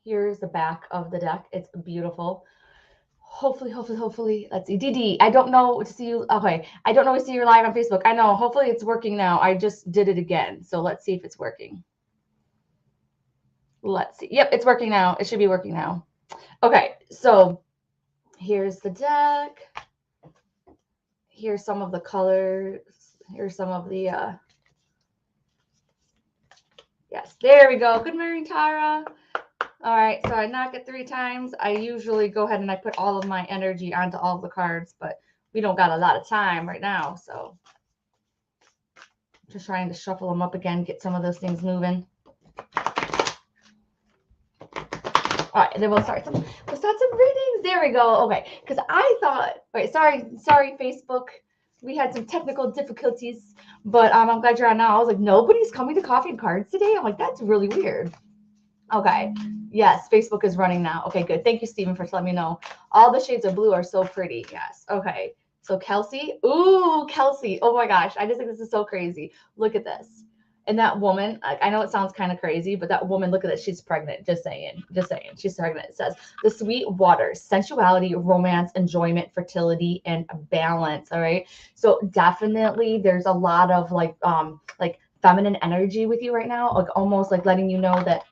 Here's the back of the deck. It's beautiful. Hopefully. Let's see. DD, I don't know to see you. Okay. I don't know to see you live on Facebook. I know. Hopefully it's working now. I just did it again. So let's see if it's working. Let's see. Yep, it's working now. It should be working now. Okay. So here's the deck. Here's some of the colors. Here's some of the, yes, there we go. Good morning, Tara. All right, so I knock it 3 times. I usually go ahead and I put all of my energy onto all of the cards, but we don't got a lot of time right now, so just trying to shuffle them up again, get some of those things moving. All right, and then we'll start some readings. There we go. Okay, because I thought, wait, sorry, Facebook. We had some technical difficulties, but I'm glad you're on now. I was like, nobody's coming to Coffee and Cards today. I'm like, that's really weird. Okay. Yes, Facebook is running now. Okay, good. Thank you, Stephen, for letting me know. All the shades of blue are so pretty. Yes. Okay. So Kelsey. Ooh, Kelsey. Oh my gosh. I just think this is so crazy. Look at this. And that woman, I know it sounds kind of crazy, but that woman, look at this. She's pregnant. Just saying. Just saying. She's pregnant. It says the sweet waters, sensuality, romance, enjoyment, fertility, and balance. All right. So definitely there's a lot of like feminine energy with you right now, like almost like letting you know that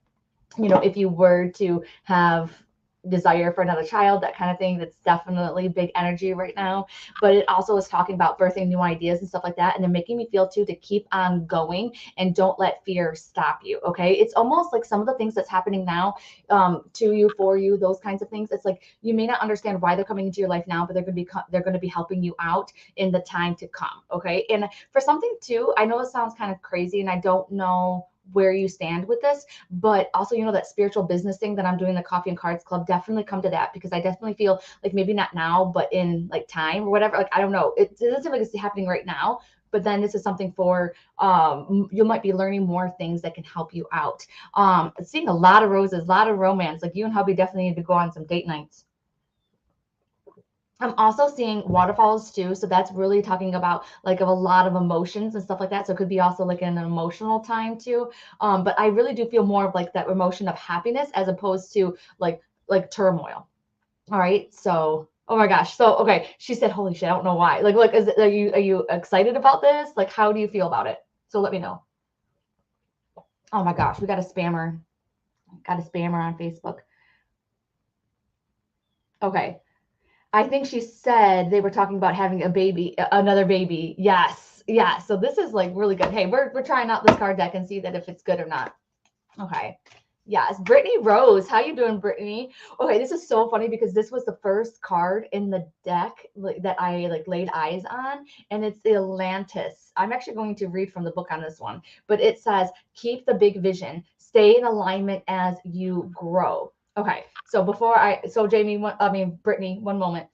if you were to have desire for another child, that kind of thing, that's definitely big energy right now. But it also is talking about birthing new ideas and stuff like that. And they're making me feel too to keep on going and don't let fear stop you. Okay. It's almost like some of the things that's happening now, to you, for you, those kinds of things. It's like you may not understand why they're coming into your life now, but they're going to be helping you out in the time to come. Okay. And for something too, I know it sounds kind of crazy and I don't know where you stand with this, but also that spiritual business thing that I'm doing, the Coffee and Cards Club, definitely come to that, because I definitely feel like maybe not now, but in like time or whatever, like I don't know, it doesn't seem like it's happening right now, but then this is something for you might be learning more things that can help you out. Seeing a lot of roses, a lot of romance, like you and hubby definitely need to go on some date nights. I'm also seeing waterfalls too. So that's really talking about like of a lot of emotions and stuff like that. So it could be also like an emotional time too. But I really do feel more of like that emotion of happiness as opposed to like turmoil. All right. So oh my gosh. So okay. She said, holy shit, I don't know why. Like are you excited about this? Like how do you feel about it? So let me know. Oh my gosh, we got a spammer. Got a spammer on Facebook. Okay. I think she said they were talking about having a baby, another baby. Yes. Yeah. So this is like really good. Hey, we're trying out this card deck and see that if it's good or not. Okay. Yes. Brittany Rose. How you doing, Brittany? Okay, this is so funny because this was the first card in the deck that I like laid eyes on, and it's the Atlantis. I'm actually going to read from the book on this one, but it says, keep the big vision, stay in alignment as you grow. Okay, so Jamie, Brittany, one moment.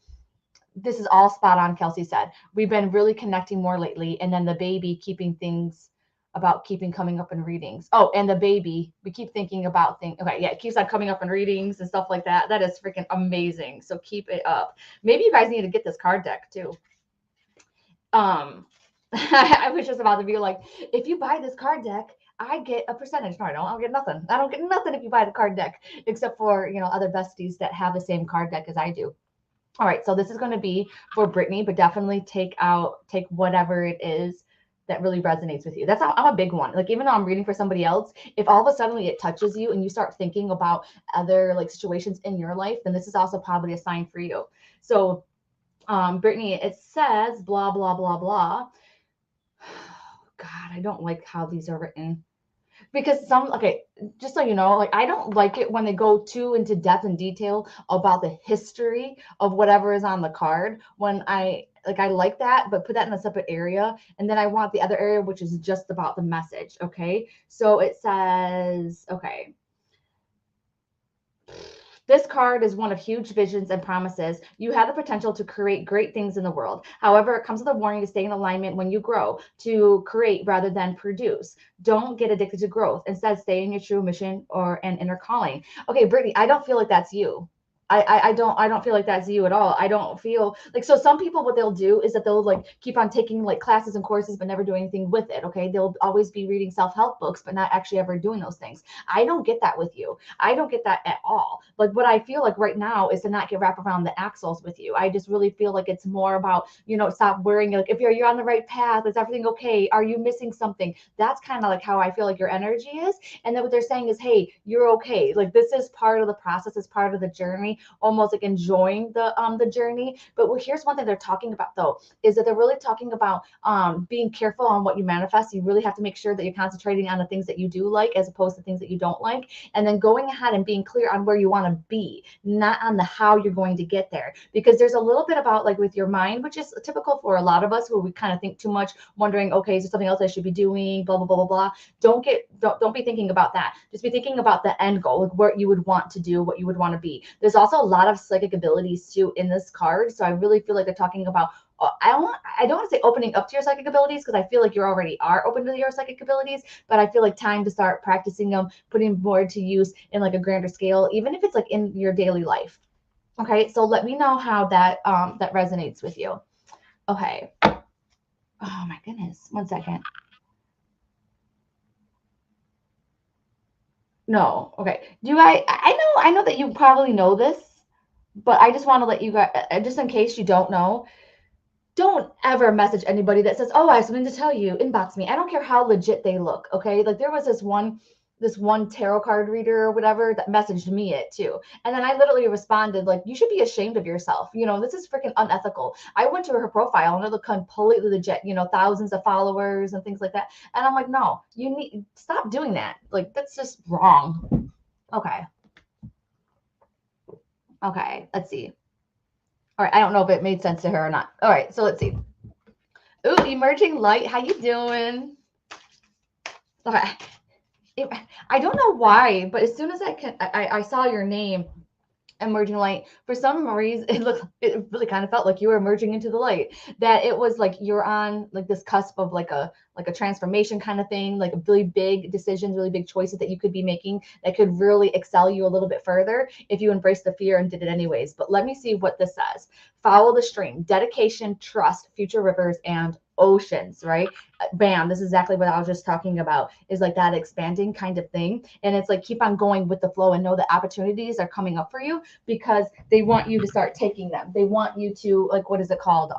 This is all spot on, Kelsey said. We've been really connecting more lately. And then the baby keeping things about keeping coming up in readings. Oh, and the baby, we keep thinking about things. Okay, yeah, it keeps on coming up in readings and stuff like that. That is freaking amazing. So keep it up. Maybe you guys need to get this card deck too. I was just about to be like, if you buy this card deck, I get a percentage. No, I don't. I don't get nothing. I don't get nothing if you buy the card deck, except for other besties that have the same card deck as I do. All right, so this is going to be for Brittany, but definitely take whatever it is that really resonates with you. I'm a big one. Like even though I'm reading for somebody else, if all of a sudden it touches you and you start thinking about other like situations in your life, then this is also probably a sign for you. So, Brittany, it says blah blah blah blah. God, I don't like how these are written. Because okay, just so you know, like I don't like it when they go too into depth and detail about the history of whatever is on the card. When I like that, but put that in a separate area, and then I want the other area which is just about the message. Okay, so it says, okay, this card is one of huge visions and promises. You have the potential to create great things in the world. However, it comes with a warning to stay in alignment when you grow, to create rather than produce. Don't get addicted to growth. Instead, stay in your true mission or an inner calling. Okay, Brittany, I don't feel like that's you. I don't feel like that's you at all. I don't feel like, so some people, what they'll do is that they'll like keep on taking like classes and courses but never do anything with it. Okay, they'll always be reading self-help books but not actually ever doing those things. I don't get that with you. I don't get that at all. Like what I feel like right now is to not get wrapped around the axles with you. I just really feel like it's more about, stop worrying. Like if you're on the right path, is everything okay? Are you missing something? That's kind of like how I feel like your energy is. And then what they're saying is, hey, you're okay. Like this is part of the process, is part of the journey, almost like enjoying the journey. But here's one thing they're talking about though, is that they're really talking about being careful on what you manifest. You really have to make sure that you're concentrating on the things that you do like as opposed to things that you don't like, and then going ahead and being clear on where you want to be, not on the how you're going to get there. Because there's a little bit about like with your mind, which is typical for a lot of us, where we kind of think too much, wondering, okay, is there something else I should be doing, blah blah blah blah blah. Don't be thinking about that. Just be thinking about the end goal, like what you would want to do, what you would want to be. There's also a lot of psychic abilities too in this card, so I really feel like they're talking about, I don't want to say opening up to your psychic abilities, because I feel like you already are open to your psychic abilities, but I feel like time to start practicing them, putting more to use in like a grander scale, even if it's like in your daily life. Okay, so let me know how that resonates with you. Okay. Oh my goodness. 1 second. No. Okay. I know that you probably know this, but I just want to let you guys, just in case you don't know, don't ever message anybody that says, "Oh, I have something to tell you." Inbox me. I don't care how legit they look. Okay, like there was this one tarot card reader or whatever that messaged me it too, and then I literally responded like, "You should be ashamed of yourself. This is freaking unethical." I went to her profile and it looked completely legit. Thousands of followers and things like that, and I'm like, "No, you need stop doing that. Like that's just wrong." Okay, okay. Let's see. All right, I don't know if it made sense to her or not. All right, so let's see. Ooh, emerging light. How you doing? Okay. I don't know why, but as soon as I saw your name, emerging light, for some reason it really kind of felt like you were emerging into the light. That it was like you're on like this cusp of like a transformation kind of thing, like really big decisions, really big choices that you could be making that could really excel you a little bit further if you embrace the fear and did it anyways. But let me see what this says. Follow the stream, dedication, trust, future rivers, and oceans, right? Bam, this is exactly what I was just talking about, is like that expanding kind of thing. And it's like keep on going with the flow and know that opportunities are coming up for you, because they want you to start taking them. They want you to, like, what is it called?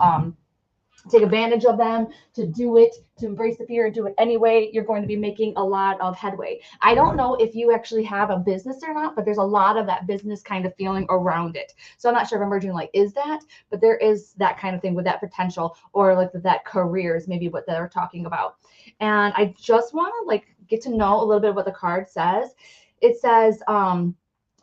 Take advantage of them, to do it, to embrace the fear and do it anyway. You're going to be making a lot of headway. I don't know if you actually have a business or not, but there's a lot of that business kind of feeling around it. So I'm not sure if emerging light is that, but there is that kind of thing with that potential, or like that career is maybe what they're talking about. And I just want to like get to know a little bit of what the card says. It says,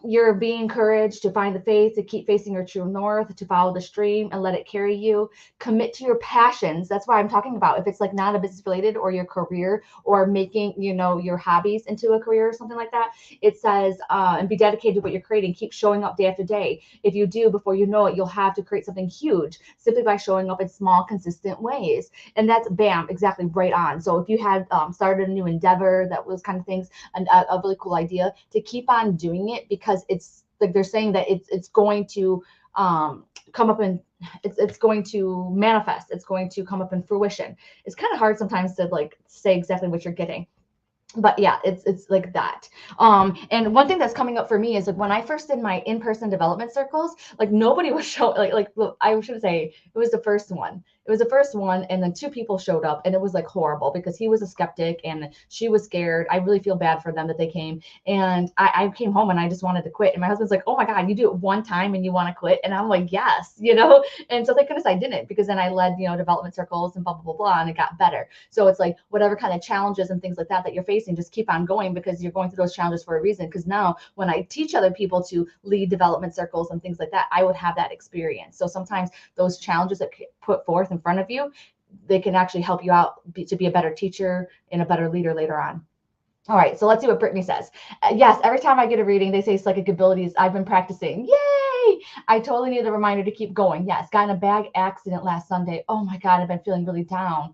you're being encouraged to find the faith, to keep facing your true north, to follow the stream and let it carry you. Commit to your passions. That's why I'm talking about if it's like not a business related, or your career, or making, your hobbies into a career or something like that. It says, and be dedicated to what you're creating. Keep showing up day after day. If you do, before you know it, you'll have to create something huge simply by showing up in small, consistent ways. And that's bam, exactly right on. So if you had started a new endeavor, that was kind of things, a really cool idea, to keep on doing it, because it's like they're saying that it's going to come up and it's going to manifest. It's going to come up in fruition. It's kind of hard sometimes to like say exactly what you're getting, but yeah, it's like that. And one thing that's coming up for me is like when I first did my in-person development circles, like nobody was showing, look, I should say it was the first one. It was the first one, and then 2 people showed up, and it was like horrible because he was a skeptic and she was scared. I really feel bad for them that they came, and I came home and I just wanted to quit. And my husband's like, "Oh my God, you do it one time and you want to quit?" And I'm like, "Yes," And so thank goodness I didn't, because then I led, development circles and blah blah blah blah, and it got better. So it's like whatever kind of challenges and things like that you're facing, just keep on going, because you're going through those challenges for a reason. Because now when I teach other people to lead development circles and things like that, I would have that experience. So sometimes those challenges that put forth in front of you, they can actually help you out to be a better teacher and a better leader later on. All right, so let's see what Brittany says. Yes, every time I get a reading, they say psychic abilities. I've been practicing. Yay! I totally need a reminder to keep going. Yes, got in a bad accident last Sunday. Oh my God, I've been feeling really down.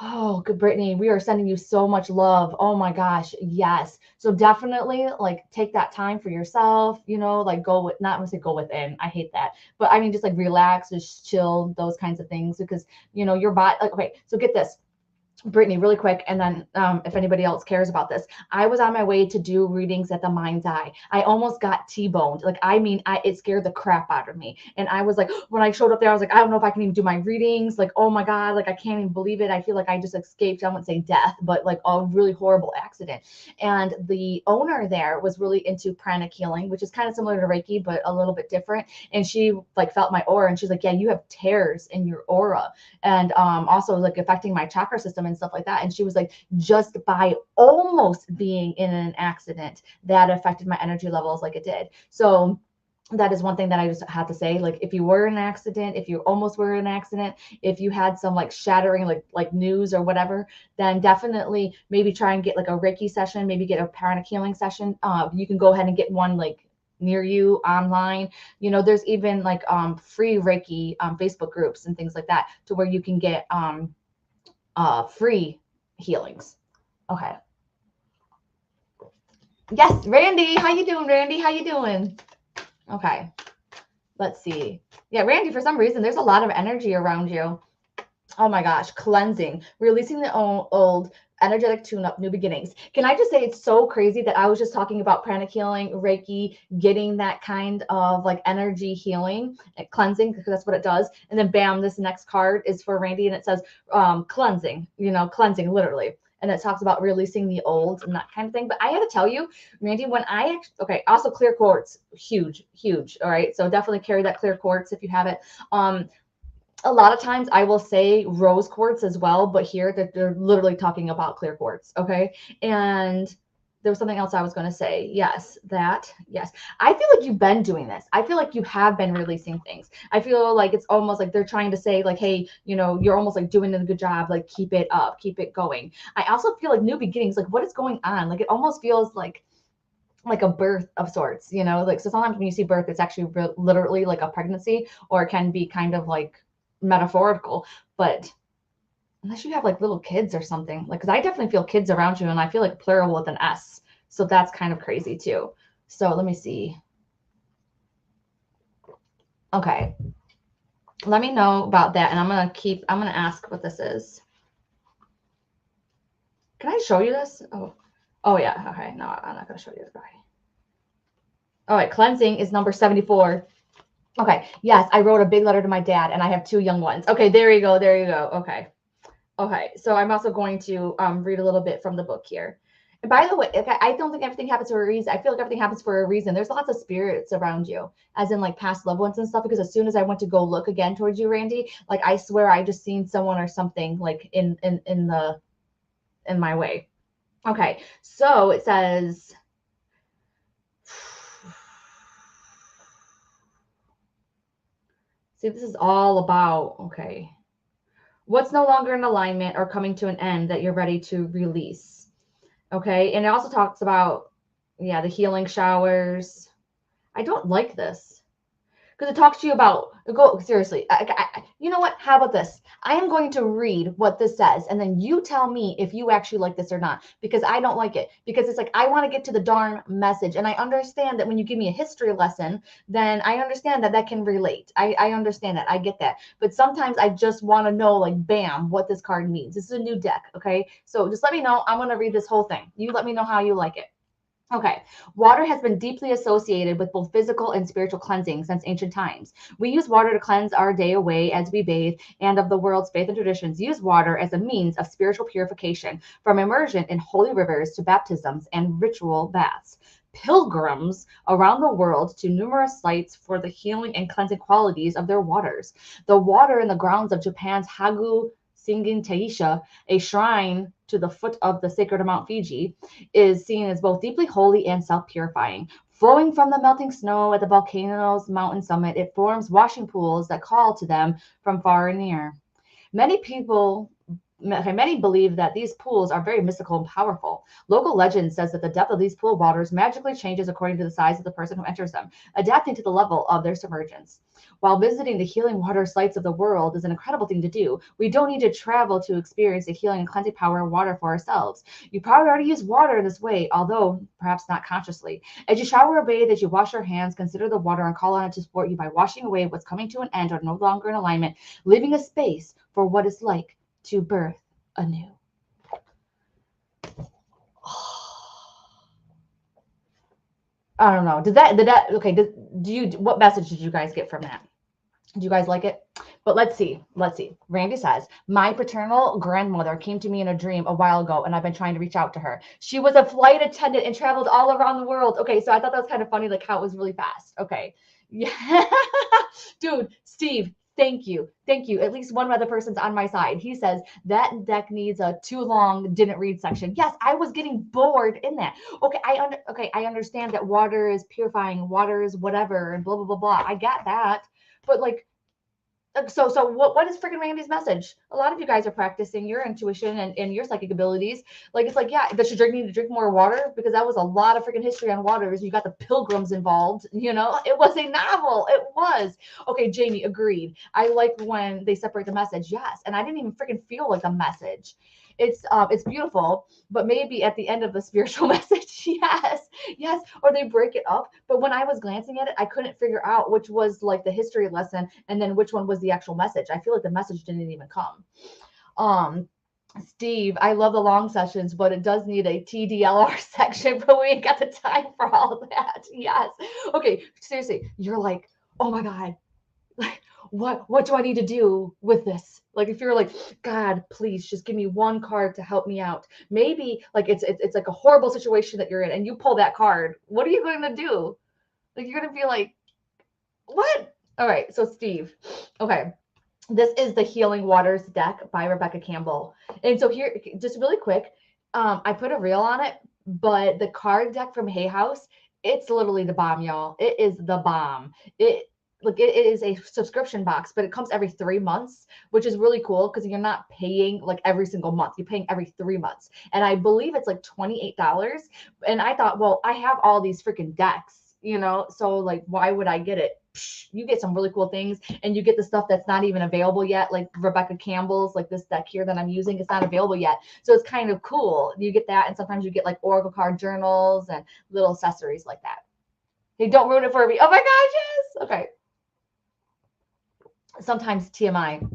Oh, good, Brittany. We are sending you so much love. Oh my gosh. Yes. So definitely like take that time for yourself, like go with, not want to say go within. I hate that. But I mean, just like relax, just chill, those kinds of things because, your body, like, okay, so get this. Brittany, really quick, and then if anybody else cares about this, I was on my way to do readings at the Mind's Eye. I almost got T-boned. Like, I mean, it scared the crap out of me. And I was like, when I showed up there, I was like, I don't know if I can even do my readings. Like, oh my God, like I can't even believe it. I feel like I just escaped, I wouldn't say death, but like a really horrible accident. And the owner there was really into pranic healing, which is kind of similar to Reiki, but a little bit different. And she like felt my aura, and she's like, yeah, you have tears in your aura, and also like affecting my chakra system and stuff like that. And she was like, just by almost being in an accident, that affected my energy levels like it did. So that is one thing that I just had to say. Like, if you were in an accident, if you almost were in an accident, if you had some like shattering like news or whatever, then definitely maybe try and get like a Reiki session, maybe get a pranic healing session. You can go ahead and get one like near you online. There's even like free Reiki Facebook groups and things like that to where you can get free healings. Okay. Yes, Randy, how you doing, Randy? How you doing? Okay. Let's see. Yeah, Randy, for some reason there's a lot of energy around you. Oh my gosh, cleansing, releasing the old, energetic tune up, new beginnings. Can I just say it's so crazy that I was just talking about pranic healing, Reiki, getting that kind of like energy healing and cleansing, because that's what it does. And then bam, this next card is for Randy, and it says cleansing, cleansing literally. And it talks about releasing the old and that kind of thing. But I had to tell you, Randy, when okay, also clear quartz, huge, huge. All right. So definitely carry that clear quartz if you have it. A lot of times I will say rose quartz as well, but here they're literally talking about clear quartz. Okay. And there was something else I was going to say. Yes, yes. I feel like you've been doing this. I feel like you have been releasing things. I feel like it's almost like they're trying to say like, hey, you're almost like doing a good job. Like, keep it up, keep it going. I also feel like new beginnings, like what is going on? Like, it almost feels like a birth of sorts, like, so sometimes when you see birth, it's actually literally like a pregnancy, or it can be kind of like metaphorical, but unless you have like little kids or something, like, because I definitely feel kids around you, and I feel like plural with an S, so that's kind of crazy too. So let me see. Okay, let me know about that, and I'm gonna ask what this is. Can I show you this? Oh yeah. Okay, no, I'm not gonna show you this. Okay. All right, cleansing is number 74. Okay, yes, I wrote a big letter to my dad, and I have 2 young ones. Okay, there you go, there you go. Okay. Okay, so I'm also going to read a little bit from the book here. And by the way, okay, I don't think everything happens for a reason. I feel like everything happens for a reason. There's lots of spirits around you, as in like past loved ones and stuff. Because as soon as I went to go look again towards you, Randy, like I swear I just seen someone or something like in my way. Okay, so it says. See, this is all about, okay, what's no longer in alignment or coming to an end that you're ready to release. Okay. And it also talks about, yeah, the healing showers. I don't like this because it talks to you about, go seriously. You know what? How about this? I am going to read what this says, and then you tell me if you actually like this or not, because I don't like it. Because it's like, I want to get to the darn message. And I understand that when you give me a history lesson, then I understand that that can relate. I understand that. I get that. But sometimes I just want to know, like, bam, what this card means. This is a new deck. Okay. So just let me know. I'm going to read this whole thing. You let me know how you like it. Okay, water has been deeply associated with both physical and spiritual cleansing since ancient times. We use water to cleanse our day away as we bathe, and of the world's faith and traditions use water as a means of spiritual purification, from immersion in holy rivers to baptisms and ritual baths. Pilgrims around the world to numerous sites for the healing and cleansing qualities of their waters. The water in the grounds of Japan's Hagu Singin Taisha, a shrine to the foot of the sacred Mount Fuji, is seen as both deeply holy and self-purifying. Flowing from the melting snow at the volcano's mountain summit, it forms washing pools that call to them from far and near. Many people Many believe that these pools are very mystical and powerful. Local legend says that the depth of these pool waters magically changes according to the size of the person who enters them, adapting to the level of their submergence. While visiting the healing water sites of the world is an incredible thing to do, we don't need to travel to experience the healing and cleansing power of water for ourselves. You probably already use water in this way, although perhaps not consciously. As you shower or bathe, as you wash your hands, consider the water and call on it to support you by washing away what's coming to an end or no longer in alignment, leaving a space for what it's like to birth anew. I don't know. Okay, what message did you guys get from that? Do you guys like it? But let's see. Randy says, my paternal grandmother came to me in a dream a while ago, and I've been trying to reach out to her. She was a flight attendant and traveled all around the world. Okay, so I thought that was kind of funny, like how it was really fast. Okay. Yeah. Dude, Steve, thank you. Thank you. At least one other person's on my side. He says that deck needs a too long didn't read section. Yes, I was getting bored in that. Okay, I understand that water is purifying, water is whatever, and blah blah blah blah. I get that. But like, so what is freaking Randy's message? A lot of you guys are practicing your intuition and your psychic abilities. Like, it's like, yeah, that you need to drink more water, because that was a lot of freaking history on waters. You got the pilgrims involved, it was a novel. It was. Okay, Jamie, agreed. I like when they separate the message. Yes. And I didn't even freaking feel like a message. It's beautiful, but maybe at the end of the spiritual message, yes, or they break it up. But when I was glancing at it, I couldn't figure out which was like the history lesson and then which one was the actual message. I feel like the message didn't even come. Steve, I love the long sessions, but it does need a TDLR section, but we ain't got the time for all of that. Yes. Okay, seriously, you're like, oh my God, like, what do I need to do with this? Like, if you're like, God, please just give me one card to help me out. Maybe like it's like a horrible situation that you're in, and you pull that card. What are you going to do? Like, you're going to be like, what? All right. So Steve, okay. This is the Healing Waters deck by Rebecca Campbell. And so here, just really quick, I put a reel on it, but the card deck from Hay House, it's literally the bomb, y'all. It is the bomb. It is a subscription box, but it comes every 3 months, which is really cool because you're not paying like every single month. You're paying every 3 months. And I believe it's like $28. And I thought, well, I have all these freaking decks, so like, why would I get it? You get some really cool things, and you get the stuff that's not even available yet, like Rebecca Campbell's, like this deck here that I'm using, it's not available yet. So it's kind of cool. You get that, and sometimes you get like oracle card journals and little accessories like that. Hey, don't ruin it for me. Oh my gosh, yes. Okay. Sometimes TMI.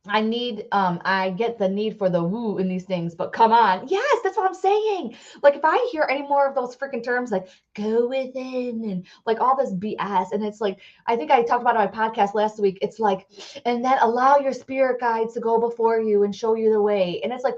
I get the need for the woo in these things, but come on. Yes, that's what I'm saying. Like, if I hear any more of those freaking terms, like go within and like all this BS, and it's like, I think I talked about it on my podcast last week. It's like, and then allow your spirit guides to go before you and show you the way. And it's like,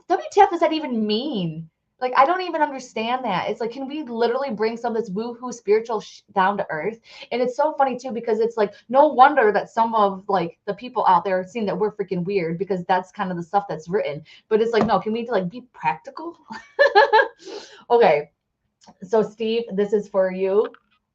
WTF does that even mean? Like, I don't even understand that. It's like, can we literally bring some of this woohoo spiritual down to earth? And it's so funny too, because it's like, no wonder that some of like the people out there seem that we're freaking weird, because that's kind of the stuff that's written. But it's like, no, can we like be practical? Okay. So Steve, this is for you.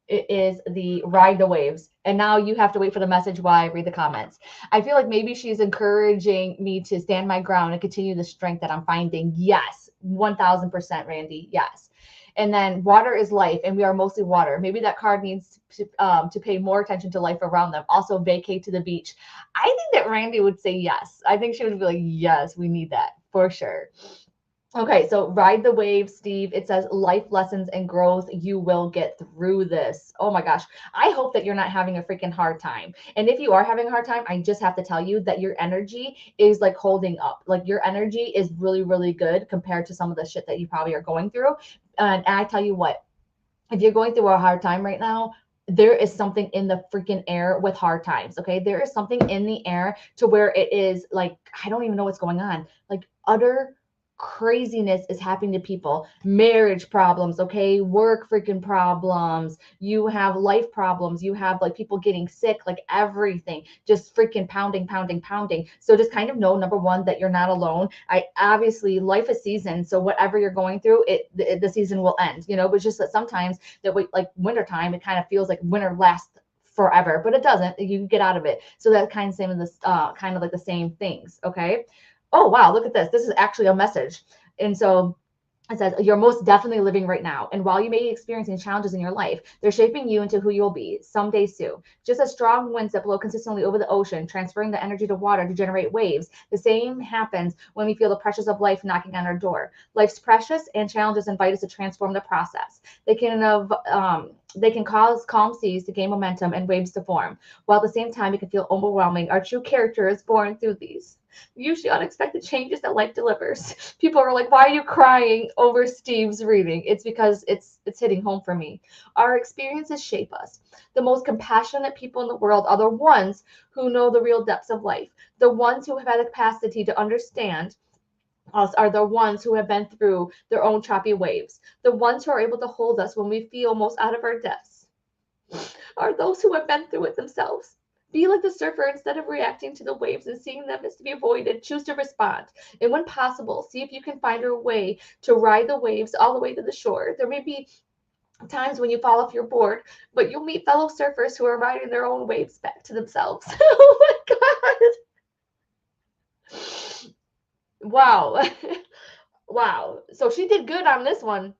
It is the Ride the Waves. And now you have to wait for the message while I read the comments. I feel like maybe she's encouraging me to stand my ground and continue the strength that I'm finding. Yes, 1000%, Randy. Yes. And then water is life, and we are mostly water. Maybe that card needs to pay more attention to life around them. Also, vacate to the beach. I think that Randy would say yes. I think she would be like, yes, we need that for sure. Okay, so Ride the Wave, Steve. It says life lessons and growth. You will get through this. Oh my gosh. I hope that you're not having a freaking hard time. And if you are having a hard time, I just have to tell you that your energy is like holding up. Like, your energy is really, really good compared to some of the shit that you probably are going through. And I tell you what, if you're going through a hard time right now, there is something in the freaking air with hard times. Okay. There is something in the air to where it is like, I don't even know what's going on. Like, utter craziness is happening to people. Marriage problems, okay, work freaking problems, you have life problems, you have like people getting sick, like everything just freaking pounding. So just kind of know, number one, that you're not alone. I obviously, life is season, so whatever you're going through, the season will end, but just that sometimes that like wintertime, it kind of feels like winter lasts forever, but it doesn't. You get out of it. So that kind of same in this kind of like the same things. Okay. Oh, wow, look at this. This is actually a message. And so it says, you're most definitely living right now. And while you may be experiencing challenges in your life, they're shaping you into who you'll be someday soon. Just as strong winds that blow consistently over the ocean, transferring the energy to water to generate waves, the same happens when we feel the pressures of life knocking on our door. Life's pressures and challenges invite us to transform the process. They can cause calm seas to gain momentum and waves to form, while at the same time it can feel overwhelming. Our true character is born through these usually unexpected changes that life delivers. People are like, "Why are you crying over Steve's reading?" It's because it's hitting home for me. Our experiences shape us. The most compassionate people in the world are the ones who know the real depths of life. The ones who have had the capacity to understand us are the ones who have been through their own choppy waves. The ones who are able to hold us when we feel most out of our depths are those who have been through it themselves. Be like the surfer. Instead of reacting to the waves and seeing them as to be avoided, choose to respond. And when possible, see if you can find a way to ride the waves all the way to the shore. There may be times when you fall off your board, but you'll meet fellow surfers who are riding their own waves back to themselves. Oh my God. Wow. Wow. So she did good on this one.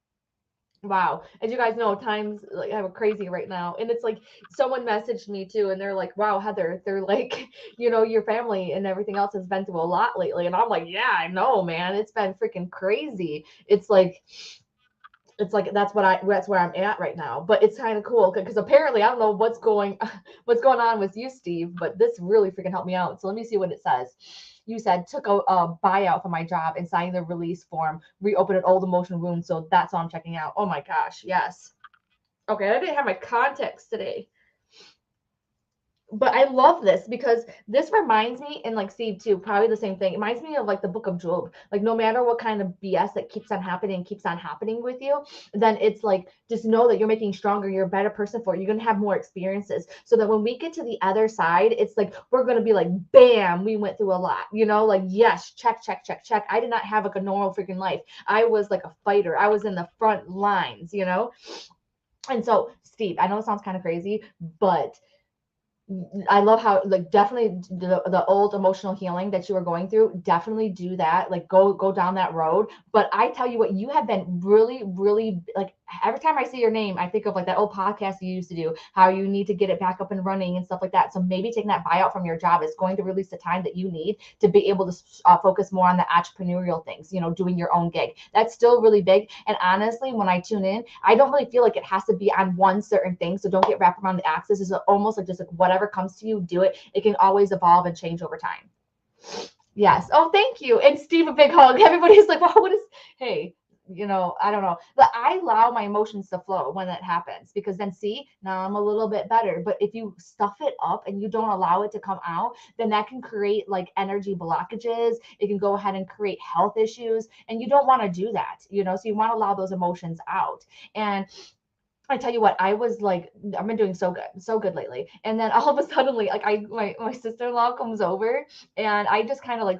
Wow. As you guys know, times like I'm crazy right now. And it's like someone messaged me too, and they're like, wow, Heather, they're like, your family and everything else has been through a lot lately. And I'm like, yeah, I know, man. It's been freaking crazy. It's like that's where I'm at right now. But it's kind of cool because apparently I don't know what's going on with you, Steve, but this really freaking helped me out. So let me see what it says. You said took a buyout for my job and signed the release form, reopened an old emotional wound. So that's all I'm checking out. Oh my gosh, yes. Okay, I didn't have my context today, but I love this because this reminds me, and like Steve too, probably the same thing. It reminds me of like the book of Job. Like no matter what kind of BS that keeps on happening with you, then it's like just know that you're making stronger, you're a better person for it. You're gonna have more experiences. So that when we get to the other side, it's like we're gonna be like, bam, we went through a lot, like yes, check, check, check, check. I did not have like a normal freaking life. I was like a fighter, I was in the front lines. And so, Steve, I know it sounds kind of crazy, but I love how like definitely the old emotional healing that you were going through, definitely do that. Like go down that road. But I tell you what, you have been really, really like every time I see your name, I think of like that old podcast you used to do, how you need to get it back up and running and stuff like that. So maybe taking that buyout from your job is going to release the time that you need to be able to focus more on the entrepreneurial things, doing your own gig. That's still really big. And honestly, when I tune in, I don't really feel like it has to be on one certain thing. So don't get wrapped around the axis. It's almost like just like whatever comes to you, do it. It can always evolve and change over time. Yes. Oh, thank you. And Steve, a big hug. Everybody's like, wow, what is, hey, I don't know. But I allow my emotions to flow when that happens because then see, now I'm a little bit better. But if you stuff it up and you don't allow it to come out, then that can create like energy blockages. It can go ahead and create health issues. And you don't want to do that. So you want to allow those emotions out. And I tell you what, I was like, I've been doing so good lately. And then all of a sudden, like my sister-in-law comes over and I just kind of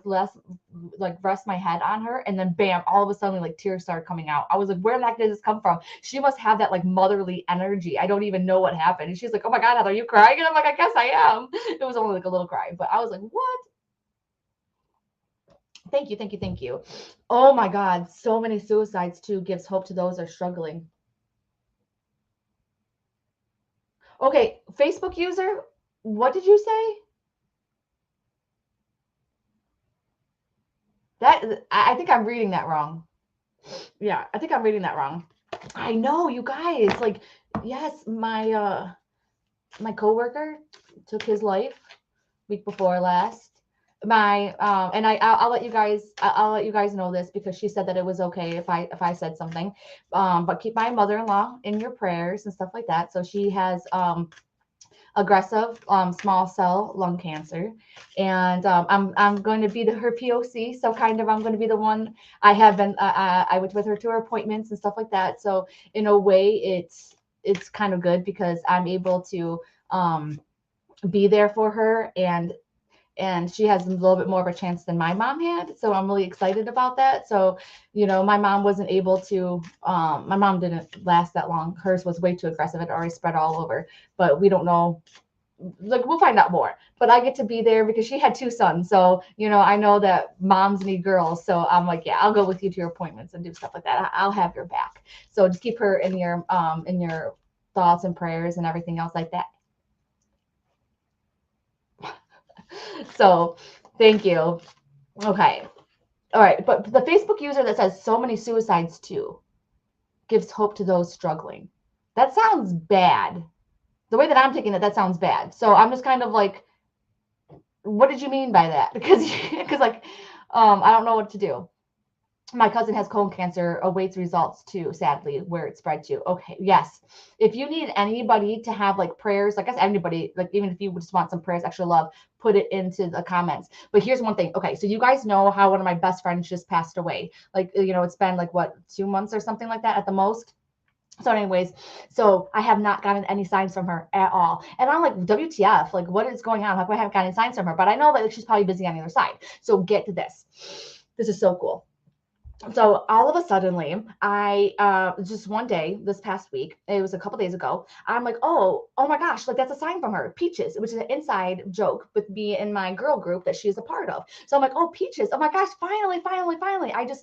rest my head on her. And then bam, all of a sudden, like tears started coming out. I was like, where the heck did this come from? She must have that like motherly energy. I don't even know what happened. And she's like, oh my God, Heather, are you crying? And I'm like, I guess I am. It was only like a little cry, but I was like, what? Thank you, thank you, thank you. Oh my God, so many suicides too gives hope to those that are struggling. Okay, Facebook user, what did you say? I think I'm reading that wrong. Yeah, I think I'm reading that wrong. I know, you guys. Like, yes, my coworker took his life week before last. And I'll let you guys I'll let you guys know this because she said that it was okay if I said something. But keep my mother-in-law in your prayers and stuff like that. So she has aggressive small cell lung cancer, and I'm going to be her POC. So kind of I'm going to be the one. I have been I went with her to her appointments and stuff like that. So in a way, it's kind of good because I'm able to be there for her, and she has a little bit more of a chance than my mom had. So I'm really excited about that. So, my mom wasn't able to, my mom didn't last that long. Hers was way too aggressive. It already spread all over, but we don't know like we'll find out more. But I get to be there because she had 2 sons. So, I know that moms need girls. So I'm like, yeah, I'll go with you to your appointments and do stuff like that. I'll have your back. So just keep her in your thoughts and prayers and everything else like that. So thank you. Okay. All right. But the Facebook user that says so many suicides too gives hope to those struggling. That sounds bad. The way that I'm taking it, that sounds bad. So I'm just kind of like, what did you mean by that? Because like, I don't know what to do. My cousin has colon cancer, awaits results too, sadly, where it spread to. Okay, yes. If you need anybody to have like prayers, like I said, anybody, like even if you just want some prayers, extra love, put it into the comments. But here's one thing. Okay, so you guys know how one of my best friends just passed away. Like, it's been like what, 2 months or something like that at the most. So anyways, so I have not gotten any signs from her at all. And I'm like, WTF, like what is going on? Like I haven't gotten any signs from her, but I know that she's probably busy on the other side. So get to this. This is so cool. So all of a suddenly, I just one day this past week, it was a couple days ago, I'm like, oh my gosh, like that's a sign from her, Peaches, which is an inside joke with me and my girl group that she's a part of. So I'm like, oh, Peaches, oh my gosh, finally.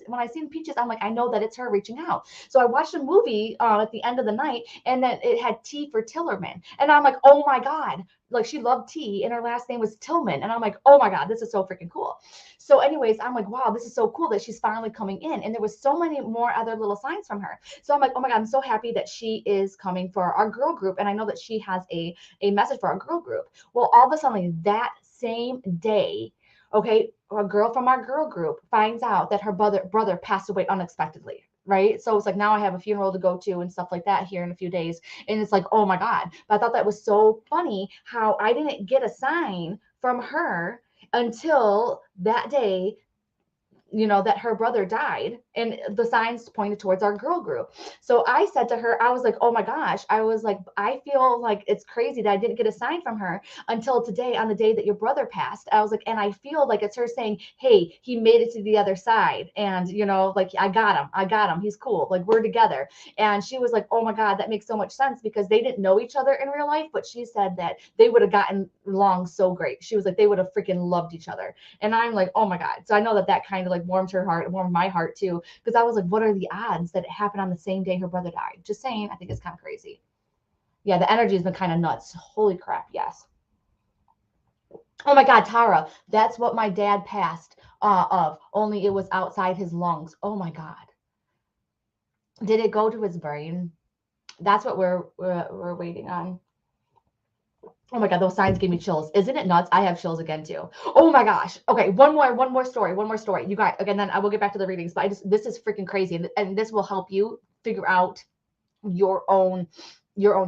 When I seen Peaches, I'm like, I know that it's her reaching out. So I watched a movie at the end of the night, and then it had T for Tillerman, and I'm like, oh my God, like she loved tea and her last name was Tillman, and I'm like, oh my God, this is so freaking cool. So anyways, I'm like, wow, this is so cool that she's finally coming in. And there was so many more other little signs from her. So I'm like, oh my God, I'm so happy that she is coming for our girl group. And I know that she has a message for our girl group. Well, all of a sudden that same day, okay, a girl from our girl group finds out that her brother passed away unexpectedly. Right. So it's like now I have a funeral to go to and stuff like that here in a few days. And it's like, oh my God. But I thought that was so funny how I didn't get a sign from her until that day, that her brother died, and the signs pointed towards our girl group. So I said to her, I was like, oh my gosh, I was like, I feel like it's crazy that I didn't get a sign from her until today, on the day that your brother passed. I was like, and I feel like it's her saying, hey, he made it to the other side, and like I got him, he's cool, like we're together. And she was like, oh my God, that makes so much sense, because they didn't know each other in real life, but she said that they would have gotten along so great. She was like, they would have freaking loved each other. And I'm like, oh my God. So I know that kind of like warmed her heart, warmed my heart too, because I was like, what are the odds that it happened on the same day her brother died? Just saying, I think it's kind of crazy. Yeah, the energy has been kind of nuts. Holy crap, yes. Oh my God, Tara, that's what my dad passed of, only it was outside his lungs. Oh my God. Did it go to his brain? That's what we're waiting on. Oh my God, those signs gave me chills. Isn't it nuts? I have chills again too. Oh my gosh. Okay, one more story. You guys, again, then I will get back to the readings, but this is freaking crazy. And this will help you figure out your own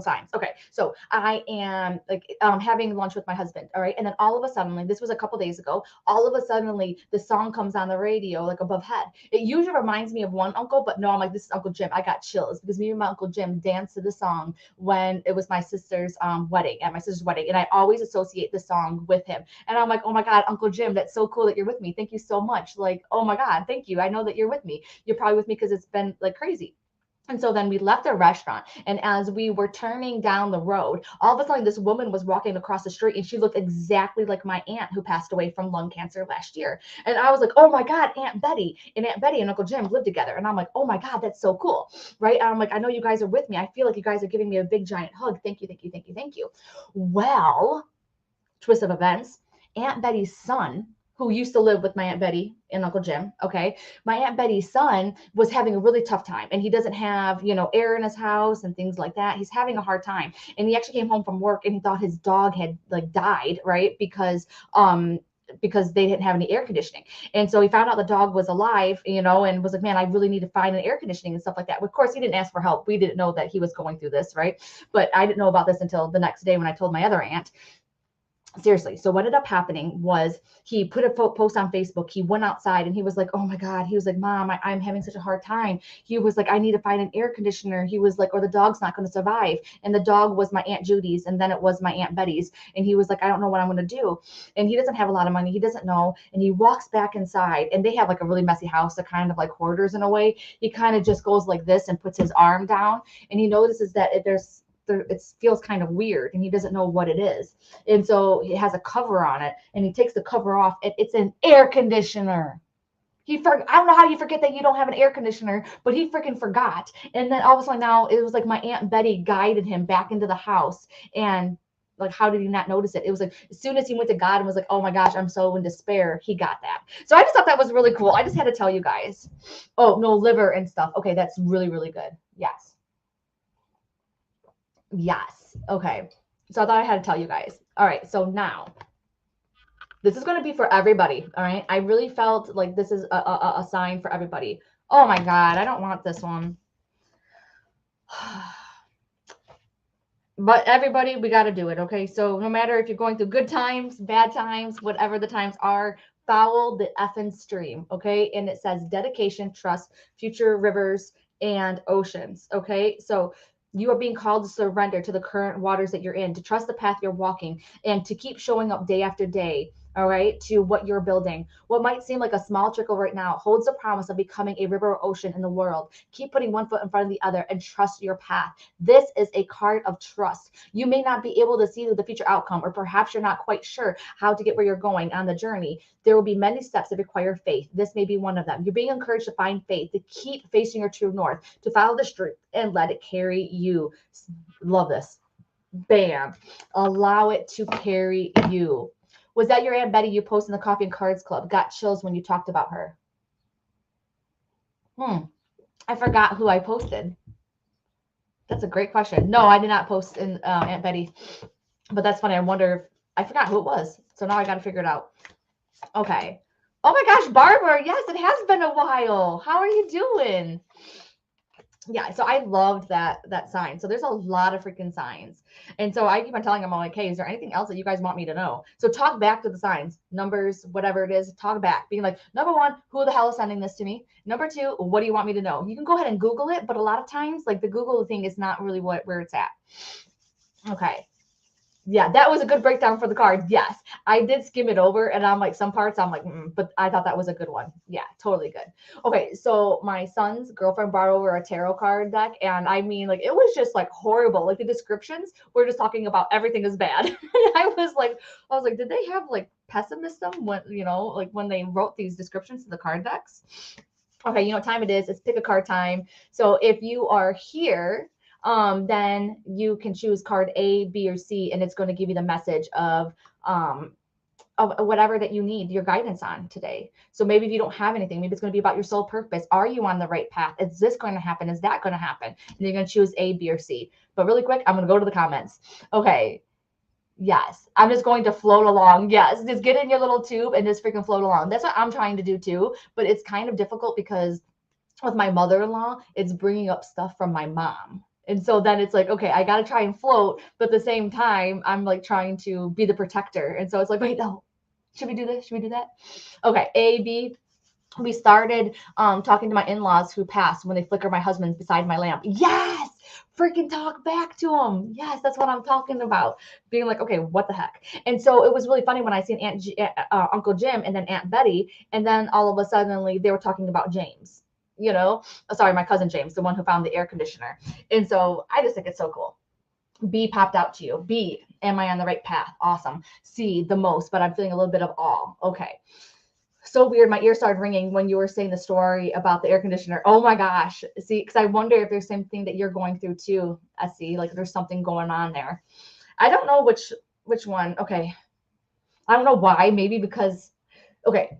signs. Okay, so I am like having lunch with my husband. All right, and then all of a sudden, like, this was a couple days ago. All of a sudden, the song comes on the radio, like above head. It usually reminds me of one uncle, but no, I'm like, this is Uncle Jim. I got chills because me and my Uncle Jim danced to the song when it was my sister's wedding, and I always associate the song with him. And I'm like, oh my God, Uncle Jim, that's so cool that you're with me. Thank you so much. Like, oh my God, thank you. I know that you're with me. You're probably with me because it's been like crazy. And so then we left the restaurant, and as we were turning down the road, all of a sudden this woman was walking across the street, and she looked exactly like my aunt who passed away from lung cancer last year. And I was like, oh my God, Aunt Betty and Uncle Jim live together. And I'm like, oh my God, that's so cool. Right. I'm like, I know you guys are with me. I feel like you guys are giving me a big giant hug. Thank you. Well, twist of events, Aunt Betty's son, who used to live with my Aunt Betty and Uncle Jim. Okay. My Aunt Betty's son was having a really tough time, and he doesn't have, air in his house and things like that. He's having a hard time. And he actually came home from work, and he thought his dog had like died, right? Because they didn't have any air conditioning. And so he found out the dog was alive, and was like, man, I really need to find an air conditioning and stuff like that. Of course, he didn't ask for help. We didn't know that he was going through this, right? But I didn't know about this until the next day when I told my other aunt. Seriously. So what ended up happening was he put a post on Facebook. He went outside, and he was like, oh my God. He was like, Mom, I'm having such a hard time. He was like, I need to find an air conditioner. He was like, or the dog's not going to survive. And the dog was my Aunt Judy's, and then it was my Aunt Betty's. And he was like, I don't know what I'm going to do. And he doesn't have a lot of money. He doesn't know. And he walks back inside, and they have like a really messy house. They're kind of like hoarders in a way. He kind of just goes like this and puts his arm down, and he notices that there's it feels kind of weird and he doesn't know what it is. And so it has a cover on it and he takes the cover off and it's an air conditioner. I don't know how you forget that you don't have an air conditioner, but he freaking forgot. And then all of a sudden now it was like my Aunt Betty guided him back into the house. And like, how did he not notice it? It was like, as soon as he went to God and was like, oh my gosh, I'm so in despair, he got that. So I just thought that was really cool. I just had to tell you guys. Oh, no, liver and stuff. Okay, that's really, really good. Yes. Yes. Okay. So I thought I had to tell you guys. All right. So now this is going to be for everybody. All right. I really felt like this is a sign for everybody. Oh my God. I don't want this one. But everybody, we got to do it. Okay. So no matter if you're going through good times, bad times, whatever the times are, follow the effing stream. Okay. And it says dedication, trust, future rivers and oceans. Okay. So you are being called to surrender to the current waters that you're in, to trust the path you're walking, and to keep showing up day after day. All right, to what you're building. What might seem like a small trickle right now holds the promise of becoming a river or ocean in the world. Keep putting one foot in front of the other and trust your path. This is a card of trust. You may not be able to see the future outcome, or perhaps you're not quite sure how to get where you're going on the journey. There will be many steps that require faith. This may be one of them. You're being encouraged to find faith, to keep facing your true north, to follow the street and let it carry you. Love this. Bam. Allow it to carry you. Was that your Aunt Betty you posted in the Coffee and Cards Club? Got chills when you talked about her. I forgot who I posted. That's a great question. No, I did not post in Aunt Betty. But that's funny. I wonder if I forgot who it was. So now I got to figure it out. Okay. Oh my gosh, Barbara. Yes, it has been a while. How are you doing? Yeah, so I loved that sign. So there's a lot of freaking signs. And so I keep on telling them, I'm like, hey, is there anything else that you guys want me to know? So talk back to the signs, numbers, whatever it is, talk back. Being like, number one, who the hell is sending this to me? Number two, what do you want me to know? You can go ahead and Google it, but a lot of times, like the Google thing is not really where it's at. Okay. Yeah, that was a good breakdown for the card. Yes, I did skim it over and I'm like, some parts I'm like, but I thought that was a good one. Yeah, totally good. Okay, so my son's girlfriend brought over a tarot card deck. And I mean, like, it was just like horrible. Like the descriptions were just talking about everything is bad. I was like, did they have like pessimism when, like when they wrote these descriptions to the card decks? Okay, you know what time it is. It's pick a card time. So if you are here, then you can choose card A, B, or C, and it's going to give you the message of whatever that you need your guidance on today. So maybe if you don't have anything, maybe it's going to be about your soul purpose. Are you on the right path? Is this going to happen? Is that going to happen? And you're going to choose A, B, or C. But really quick, I'm going to go to the comments. Okay. Yes, I'm just going to float along. Yes, just get in your little tube and just freaking float along. That's what I'm trying to do too. But it's kind of difficult because with my mother-in-law, it's bringing up stuff from my mom. And so then it's like, okay, I got to try and float, but at the same time, I'm like trying to be the protector. And so it's like, wait, no, should we do this? Should we do that? Okay, A, B. We started talking to my in-laws who passed when they flicker my husband beside my lamp. Yes, freaking talk back to him. Yes, that's what I'm talking about. Being like, okay, what the heck? And so it was really funny when I seen Uncle Jim and then Aunt Betty, and then all of a sudden they were talking about James. Sorry, my cousin James, the one who found the air conditioner. And so I just think it's so cool. B popped out to you. B, am I on the right path? Awesome. C, the most, but I'm feeling a little bit of awe. Okay. So weird. My ear started ringing when you were saying the story about the air conditioner. Oh my gosh. See, because I wonder if there's something that you're going through too, Essie. Like there's something going on there. I don't know which one. Okay. I don't know why. Maybe because, okay.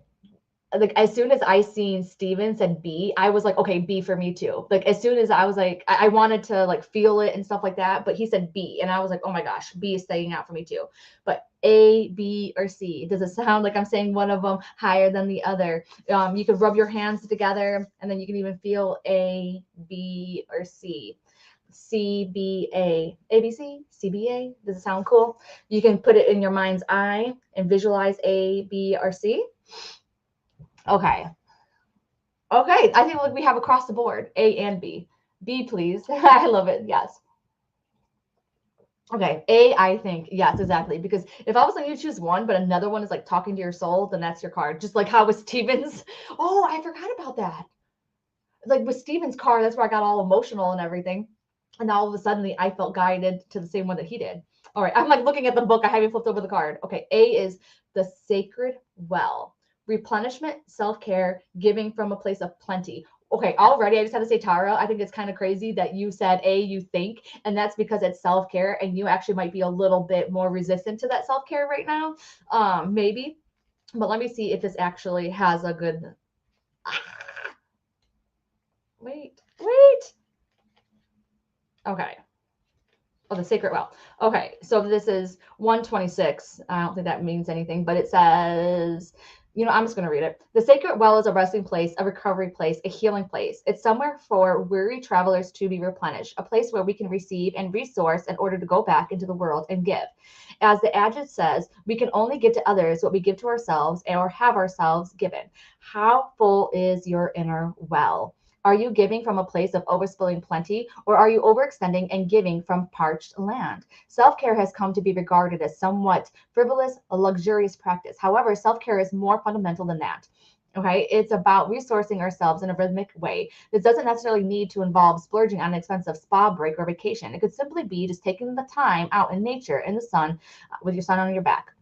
Like as soon as I seen Steven said B, I was like, okay, B for me too. Like as soon as I was like, I wanted to like feel it and stuff like that, but he said B, and I was like, oh my gosh, B is staying out for me too. But A, B, or C? Does it sound like I'm saying one of them higher than the other? You could rub your hands together, and then you can even feel A, B, or C. C, B, A, A, B, C, C, B, A. Does it sound cool? You can put it in your mind's eye and visualize A, B, or C. Okay. Okay. I think we have across the board, A and B. B, please. I love it. Yes. Okay. A, I think. Yes, exactly. Because if all of a sudden you choose one, but another one is like talking to your soul, then that's your card. Just like how with Steven's. Oh, I forgot about that. Like with Steven's card, that's where I got all emotional and everything. And all of a sudden, I felt guided to the same one that he did. All right, I'm like looking at the book. I haven't flipped over the card. Okay, A is the sacred well, replenishment, self care, giving from a place of plenty. Okay, already I just had to say, Tara, I think it's kind of crazy that you said A, you think, and that's because it's self care, and you actually might be a little bit more resistant to that self care right now. Maybe, but let me see if this actually has a good. Wait. Okay. Oh, the sacred well. Okay, so this is 126. I don't think that means anything, but it says, I'm just going to read it. The sacred well is a resting place, a recovery place, a healing place. It's somewhere for weary travelers to be replenished, a place where we can receive and resource in order to go back into the world and give. As the adage says, we can only give to others what we give to ourselves or have ourselves given. How full is your inner well? Are you giving from a place of overspilling plenty, or are you overextending and giving from parched land? Self care has come to be regarded as somewhat frivolous, a luxurious practice. However, self care is more fundamental than that. Okay, it's about resourcing ourselves in a rhythmic way. This doesn't necessarily need to involve splurging on an expensive spa break or vacation. It could simply be just taking the time out in nature, in the sun, with your son on your back.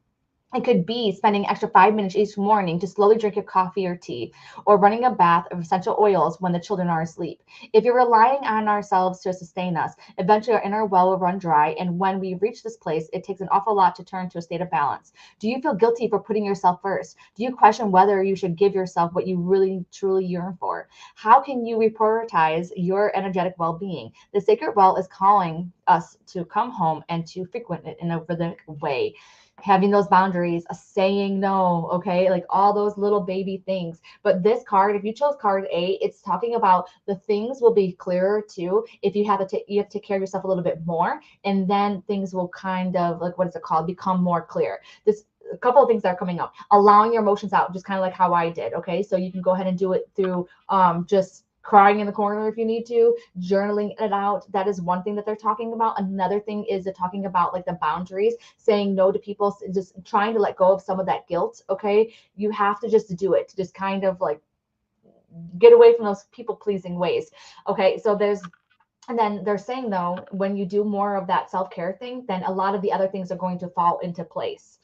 It could be spending extra 5 minutes each morning to slowly drink your coffee or tea, or running a bath of essential oils when the children are asleep. If you're relying on ourselves to sustain us, eventually our inner well will run dry. And when we reach this place, it takes an awful lot to turn to a state of balance. Do you feel guilty for putting yourself first? Do you question whether you should give yourself what you really, truly yearn for? How can you reprioritize your energetic well being? The sacred well is calling us to come home and to frequent it in a rhythmic way, having those boundaries, saying no, okay, like all those little baby things. But this card, if you chose card A, it's talking about the things will be clearer too if you have to you have to take care of yourself a little bit more, and then things will kind of, like, what is it called, become more clear. This, a couple of things that are coming up: allowing your emotions out, just kind of like how I did. Okay, so you can go ahead and do it through just crying in the corner if you need to, journaling it out. That is one thing that they're talking about. Another thing is they're talking about like the boundaries, saying no to people, just trying to let go of some of that guilt. Okay, you have to just do it, just kind of like get away from those people pleasing ways. Okay, so there's, and then they're saying though, when you do more of that self-care thing, then a lot of the other things are going to fall into place.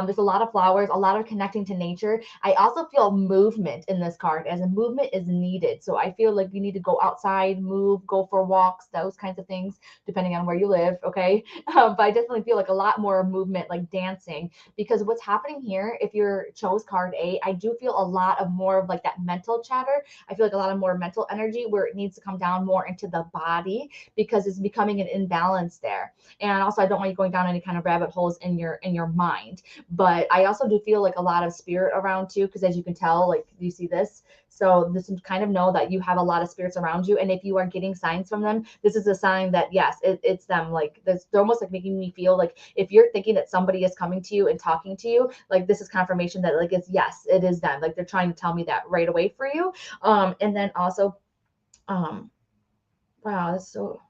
There's a lot of flowers, a lot of connecting to nature. I also feel movement in this card, as a movement is needed. So I feel like you need to go outside, move, go for walks, those kinds of things, depending on where you live. Okay. But I definitely feel like a lot more movement, like dancing, because what's happening here, if you're chose card A, I do feel a lot of more of like that mental chatter. I feel like a lot of more mental energy where it needs to come down more into the body, because it's becoming an imbalance there. And also, I don't want you going down any kind of rabbit holes in your mind. But I also do feel like a lot of spirit around too, because as you can tell, like you see this. So this would kind of know that you have a lot of spirits around you. And if you are getting signs from them, this is a sign that yes, it's them. Like this, they're almost like making me feel like if you're thinking that somebody is coming to you and talking to you, like this is confirmation that like it's, yes, it is them. Like they're trying to tell me that right away for you. And then also, um, wow, that's so,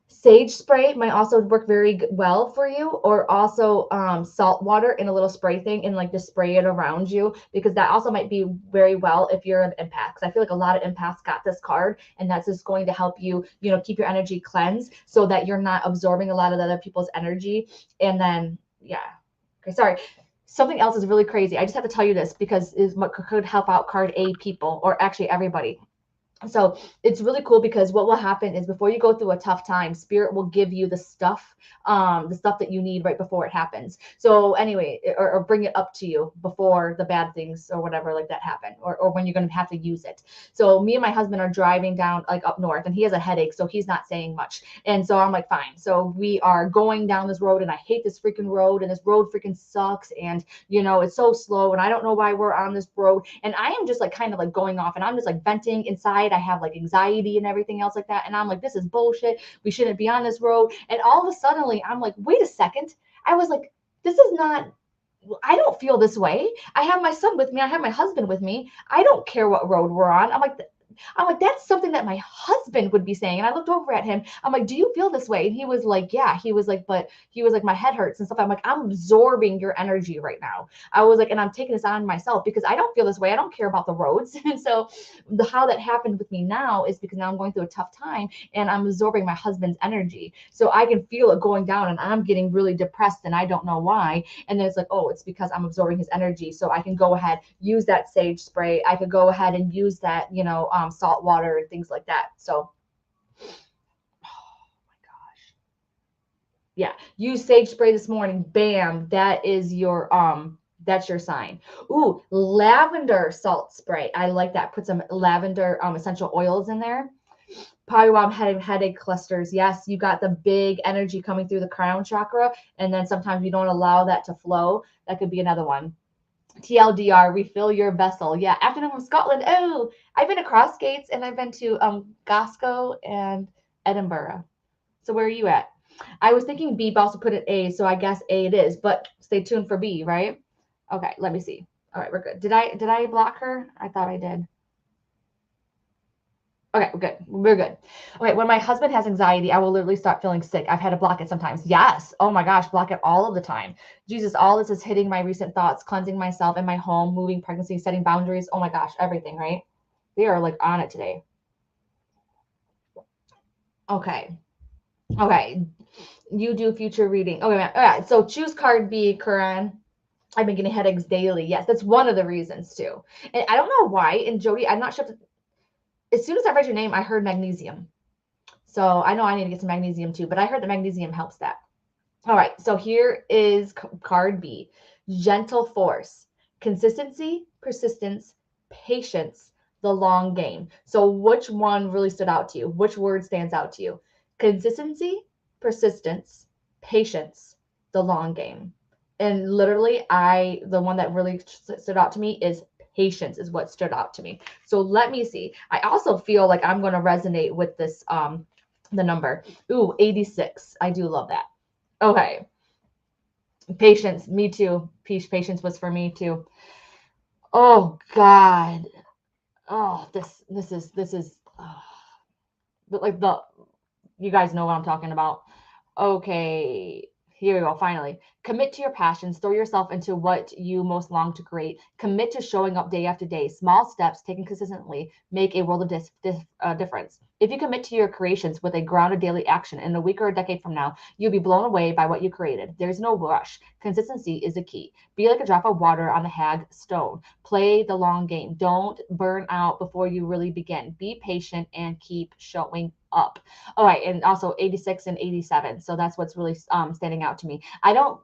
sage spray might also work very well for you, or also salt water in a little spray thing and like just spray it around you, because that also might be very well if you're an empath. 'Cause I feel like a lot of empaths got this card, and that's just going to help you, keep your energy cleansed so that you're not absorbing a lot of other people's energy. And then, yeah. Okay, sorry. Something else is really crazy. I just have to tell you this because is what could help out card A people, or actually everybody. So it's really cool, because what will happen is before you go through a tough time, spirit will give you the stuff that you need right before it happens. So anyway, or bring it up to you before the bad things or whatever like that happen, or when you're going to have to use it. So me and my husband are driving down like up north, and he has a headache, so he's not saying much. And so I'm like, fine. So we are going down this road, and I hate this freaking road, and this road freaking sucks, and it's so slow, and I don't know why we're on this road. And I am just like kind of like going off, and I'm just like venting inside. I have like anxiety and everything else like that. And I'm like, this is bullshit. We shouldn't be on this road. And all of a sudden, I'm like, wait a second. I was like, this is not, I don't feel this way. I have my son with me. I have my husband with me. I don't care what road we're on. I'm like, I'm like, that's something that my husband would be saying. And I looked over at him. I'm like, do you feel this way? And he was like, yeah. He was like, but he was like, my head hurts and stuff. I'm like, I'm absorbing your energy right now. I was like, and I'm taking this on myself because I don't feel this way. I don't care about the roads. And so how that happened with me now is because now I'm going through a tough time and I'm absorbing my husband's energy. So I can feel it going down and I'm getting really depressed and I don't know why. And then it's like, oh, it's because I'm absorbing his energy. So I can go ahead, use that sage spray. I could go ahead and use that, salt water and things like that. So, oh my gosh. Yeah. Use sage spray this morning. Bam. That's your sign. Ooh, lavender salt spray. I like that. Put some lavender essential oils in there. Probably while I'm having headache clusters. Yes, you got the big energy coming through the crown chakra, and then sometimes you don't allow that to flow. That could be another one. TLDR, refill your vessel. Yeah, afternoon from Scotland. Oh, I've been to Crossgates and I've been to Glasgow and Edinburgh. So where are you at? I was thinking B, but also put it A, so I guess A it is. But stay tuned for B, right? Okay, let me see. All right, we're good. Did I block her? I thought I did. Okay, we're good. We're good. Okay, when my husband has anxiety, I will literally start feeling sick. I've had to block it sometimes. Yes. Oh my gosh, block it all of the time. Jesus, all this is hitting my recent thoughts, cleansing myself and my home, moving pregnancy, setting boundaries. Oh my gosh, everything, right? They are like on it today. Okay. Okay. You do future reading. Okay, man. All right. So choose card B, Karan. I've been getting headaches daily. Yes, that's one of the reasons too. And I don't know why. And Jody, I'm not sure if, as soon as I read your name, I heard magnesium. So I know I need to get some magnesium too, but I heard that magnesium helps that. All right, so here is card B, gentle force, consistency, persistence, patience, the long game. So which one really stood out to you? Which word stands out to you? Consistency, persistence, patience, the long game. And literally, the one that really stood out to me is patience is what stood out to me. So let me see. I also feel like I'm going to resonate with this the number. Ooh, 86. I do love that. Okay. Patience, me too. Patience was for me too. Oh God. Oh, this is like the you guys know what I'm talking about. Okay, here we go. Finally, commit to your passions. Throw yourself into what you most long to create. Commit to showing up day after day. Small steps taken consistently make a world of difference. If you commit to your creations with a grounded daily action in a week or a decade from now, you'll be blown away by what you created. There's no rush. Consistency is the key. Be like a drop of water on the hag stone. Play the long game. Don't burn out before you really begin. Be patient and keep showing up. All right, and also 86 and 87. So that's what's really standing out to me.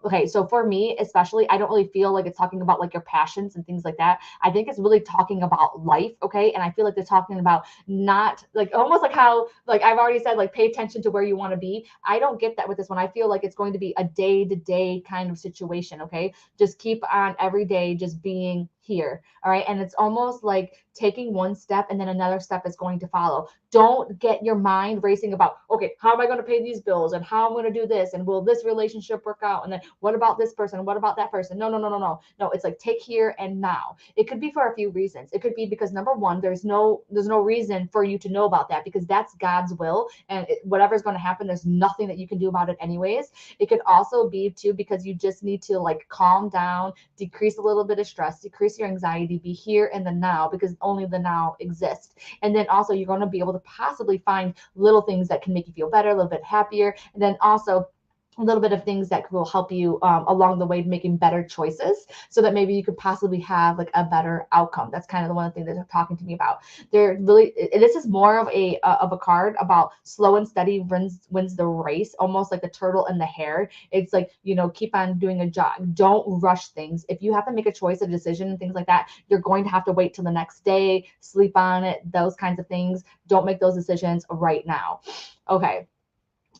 Okay, so for me, especially, I don't really feel like it's talking about like your passions and things like that. I think it's really talking about life, okay? And I feel like they're talking about not like almost like how, like I've already said, like pay attention to where you want to be. I don't get that with this one. I feel like it's going to be a day to day kind of situation, okay? Just keep on every day just being here. All right. And it's almost like taking one step and then another step is going to follow. Don't get your mind racing about, okay, how am I going to pay these bills and how I'm going to do this? And will this relationship work out? And then what about this person? What about that person? No, no, no, no, no. No, it's like take here and now. It could be for a few reasons. It could be because number one, there's no reason for you to know about that because that's God's will. And whatever's going to happen, there's nothing that you can do about it anyways. It could also be too because you just need to like calm down, decrease a little bit of stress, decrease your anxiety, be here in the now because only the now exists. And then also you're going to be able to possibly find little things that can make you feel better, a little bit happier. And then also a little bit of things that will help you along the way making better choices so that maybe you could possibly have like a better outcome. That's kind of the one thing that they're talking to me about. They're really, this is more of a card about slow and steady wins the race, almost like the turtle and the hare. It's like, keep on doing a jog. Don't rush things. If you have to make a choice, a decision, and things like that, you're going to have to wait till the next day, sleep on it, those kinds of things. Don't make those decisions right now. Okay.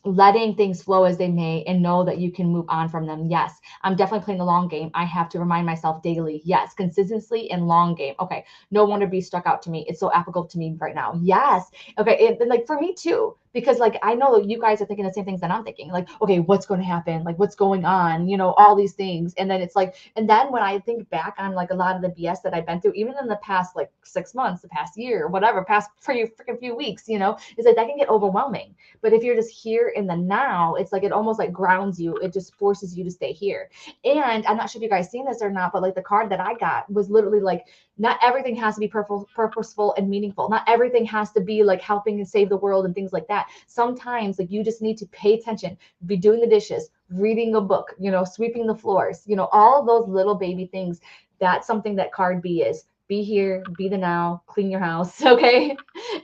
Letting things flow as they may and know that you can move on from them. Yes, I'm definitely playing the long game. I have to remind myself daily. Yes, consistency and long game. Okay, no wonder B stuck out to me. It's so applicable to me right now. Yes. Okay, and like for me too. because like I know that you guys are thinking the same things that I'm thinking. Like, okay, what's going to happen? Like, what's going on? You know, all these things. And then it's like, and then when I think back on like a lot of the BS that I've been through, even in the past like 6 months, the past year, whatever, past freaking few weeks, you know, is that can get overwhelming. But if you're just here in the now, it's like it almost like grounds you. It just forces you to stay here. And I'm not sure if you guys seen this or not, but like the card that I got was literally like, not everything has to be purposeful and meaningful. Not everything has to be like helping and save the world and things like that. Sometimes like you just need to pay attention, be doing the dishes, reading a book, you know, sweeping the floors, you know, all of those little baby things. That's something that card B is. Be here, be the now, clean your house, okay?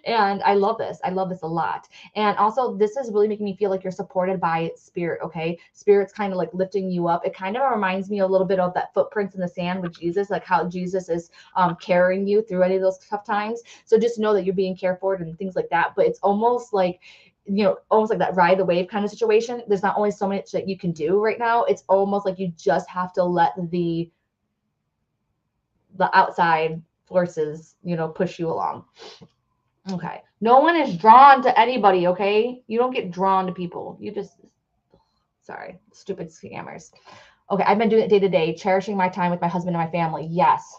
And I love this. I love this a lot. And also, this is really making me feel like you're supported by spirit, okay? Spirit's kind of like lifting you up. It kind of reminds me a little bit of that footprints in the sand with Jesus, like how Jesus is carrying you through any of those tough times. So just know that you're being cared for and things like that. But it's almost like, you know, almost like that ride the wave kind of situation. There's not only so much that you can do right now. It's almost like you just have to let the outside forces, you know, push you along. Okay. No one is drawn to anybody, okay? You don't get drawn to people. You just, sorry, stupid scammers. Okay, I've been doing it day to day, cherishing my time with my husband and my family. Yes.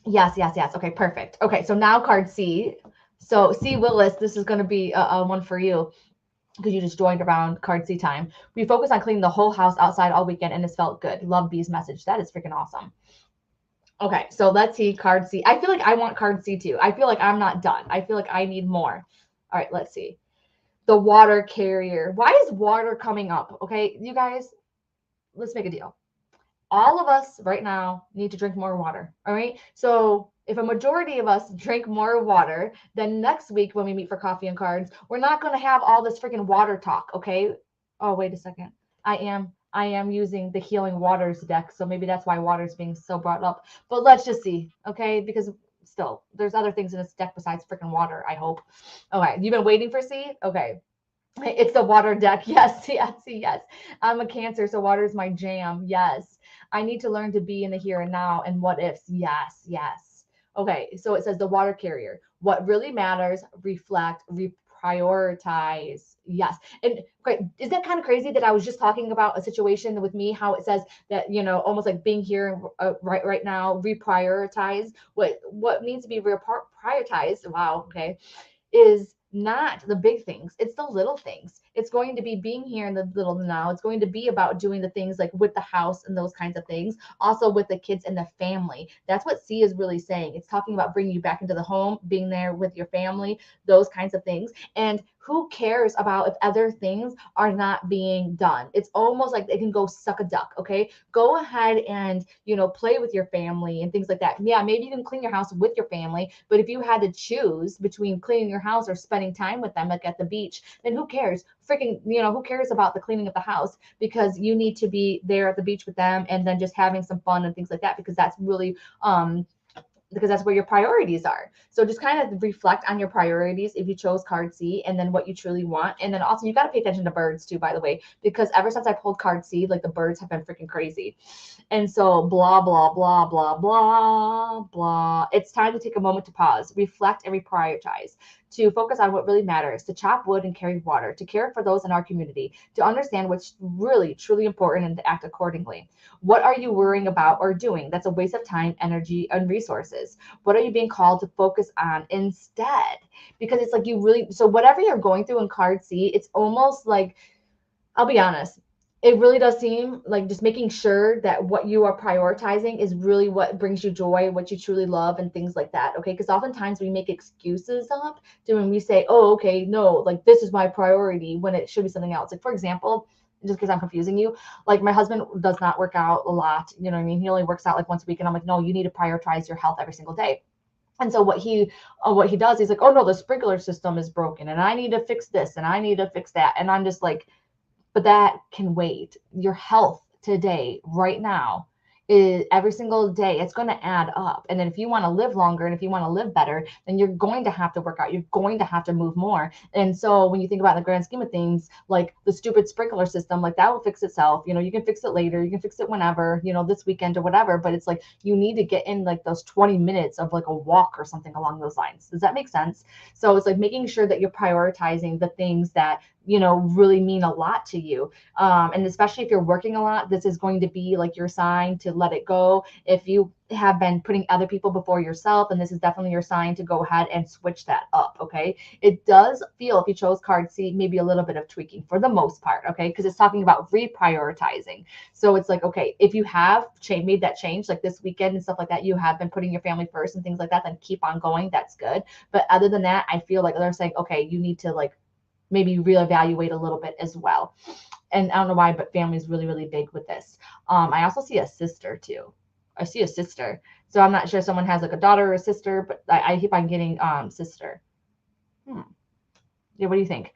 Yes, yes, yes. Okay, perfect. Okay, so now card C. So C Willis, this is going to be a one for you because you just joined around card C time. We focus on cleaning the whole house outside all weekend and it's felt good. Love B's message. That is freaking awesome. Okay, so let's see card C. I feel like I want card C too. I feel like I'm not done. I feel like I need more. All right, let's see. The water carrier. Why is water coming up? Okay, you guys, let's make a deal. All of us right now need to drink more water. All right. So if a majority of us drink more water, then next week when we meet for coffee and cards, we're not going to have all this freaking water talk. Okay. Oh, wait a second. I am using the healing waters deck. So maybe that's why water is being so brought up. But let's just see. Okay. Because still, there's other things in this deck besides freaking water, I hope. Okay. You've been waiting for C? Okay. It's the water deck. Yes, yes, yes. I'm a Cancer, so water is my jam. Yes. I need to learn to be in the here and now and what ifs. Yes, yes. Okay, so it says the water carrier. What really matters, reflect, reprioritize. Yes. And okay, is that kind of crazy that I was just talking about a situation with me, how it says that, you know, almost like being here right now, reprioritize. What needs to be prioritized, wow, okay, is not the big things. It's the little things. It's going to be being here in the little now. It's going to be about doing the things like with the house and those kinds of things. Also with the kids and the family. That's what C is really saying. It's talking about bringing you back into the home, being there with your family, those kinds of things. And who cares about if other things are not being done? It's almost like they can go suck a duck. Okay. Go ahead and, you know, play with your family and things like that. Yeah, maybe you can clean your house with your family, but if you had to choose between cleaning your house or spending time with them, like at the beach, then who cares? Freaking, you know, who cares about the cleaning of the house, because you need to be there at the beach with them and then just having some fun and things like that, because that's really because that's where your priorities are. So just kind of reflect on your priorities if you chose card C, and then what you truly want. And then also you got to pay attention to birds too, by the way, because ever since I pulled card C, like the birds have been freaking crazy. And so blah, blah, blah, blah, blah, blah. It's time to take a moment to pause, reflect, and reprioritize, to focus on what really matters, to chop wood and carry water, to care for those in our community, to understand what's really, truly important, and to act accordingly. What are you worrying about or doing that's a waste of time, energy, and resources? What are you being called to focus on instead? Because it's like you really, so whatever you're going through in card C, it's almost like, I'll be honest, it really does seem like just making sure that what you are prioritizing is really what brings you joy, what you truly love, and things like that. Okay. Because oftentimes we make excuses up to when we say, oh, okay, no, like this is my priority when it should be something else. Like, for example, just because I'm confusing you, like my husband does not work out a lot. You know what I mean? He only works out like once a week. And I'm like, no, you need to prioritize your health every single day. And so what he does, he's like, oh no, the sprinkler system is broken and I need to fix this and I need to fix that. And I'm just like, but that can wait. Your health today, right now, every single day. It's going to add up. And then if you want to live longer and if you want to live better, then you're going to have to work out. You're going to have to move more. And so when you think about the grand scheme of things, like the stupid sprinkler system, like that will fix itself. You can fix it later. You can fix it whenever, this weekend or whatever. But it's like you need to get in like those 20 minutes of like a walk or something along those lines. Does that make sense? So it's like making sure that you're prioritizing the things that really mean a lot to you. And especially if you're working a lot, this is going to be like your sign to let it go. If you have been putting other people before yourself, and this is definitely your sign to go ahead and switch that up. Okay. It does feel, if you chose card C, maybe a little bit of tweaking for the most part. Okay. Because it's talking about reprioritizing. So it's like, okay, if you have made that change like this weekend and stuff like that, you have been putting your family first and things like that, then keep on going. That's good. But other than that, I feel like they're saying, okay, you need to like maybe reevaluate a little bit as well. And I don't know why, but family is really, really big with this. I also see a sister too. I see a sister. So I'm not sure if someone has like a daughter or a sister, but I keep on getting sister. Yeah, what do you think?